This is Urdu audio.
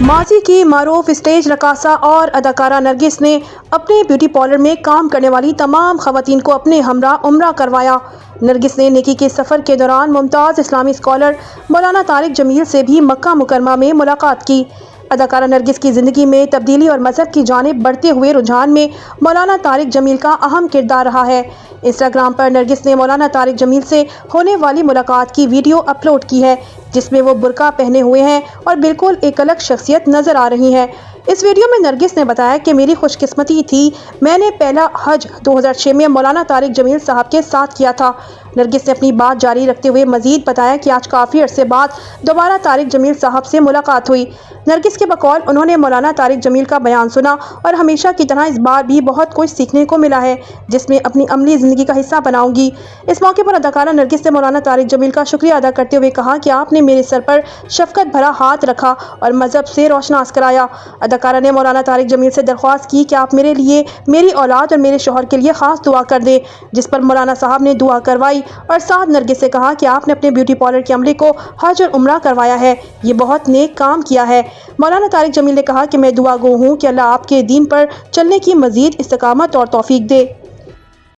ماضی کی معروف اسٹیج رقاصہ اور اداکارہ نرگس نے اپنے بیوٹی پارلر میں کام کرنے والی تمام خواتین کو اپنے ہمراہ عمرہ کروایا۔ نرگس نے نیکی کے سفر کے دوران ممتاز اسلامی اسکالر مولانا طارق جمیل سے بھی مکہ مکرمہ میں ملاقات کی۔ اداکارہ نرگس کی زندگی میں تبدیلی اور مذہب کی جانب بڑھتے ہوئے رجحان میں مولانا طارق جمیل کا اہم کردار رہا ہے۔ انسٹاگرام پر نرگس نے مولانا طارق جمیل سے ہونے والی ملاقات کی ویڈیو اپلوڈ کی ہے، جس میں وہ برقع پہنے ہوئے ہیں اور بالکل ایک الگ شخصیت نظر آ رہی ہیں۔ اس ویڈیو میں نرگس نے بتایا کہ میری خوش قسمتی تھی، میں نے پہلا حج 2006 میں مولانا طارق جمیل صاحب کے ساتھ کیا تھا۔ نرگس نے اپنی بات جاری رکھتے ہوئے مزید بتایا کہ آج کافی عرصے بعد دوبارہ طارق جمیل صاحب سے ملاقات ہوئی۔ نرگس کے بقول انہوں نے مولانا طارق جمیل کا بیان سنا اور ہمیشہ کی طرح اس بار بھی بہت کچھ سیکھنے کو ملا ہے، جس میں اپنی عملی زندگی کا حصہ بناؤں گی۔ اس موقع پر اداکارہ نرگس نے مولانا طارق جمیل کا شکریہ ادا کرتے ہوئے کہا کہ آپ نے میرے سر پر شفقت بھرا ہاتھ رکھا اور مذہب سے روشناس کرایا۔ اداکارہ نے مولانا طارق جمیل سے درخواست کی کہ آپ میرے لیے، میری اولاد اور میرے شوہر کے لیے خاص دعا کر دیں، جس پر مولانا صاحب نے دعا کروائی اور ساتھ نرگس سے کہا کہ آپ نے اپنے بیوٹی پارلر کے عملے کو حج اور عمرہ کروایا ہے، یہ بہت نیک کام کیا ہے۔ مولانا طارق جمیل نے کہا کہ میں دعا گو ہوں کہ اللہ آپ کے دین پر چلنے کی مزید استقامت اور توفیق دے۔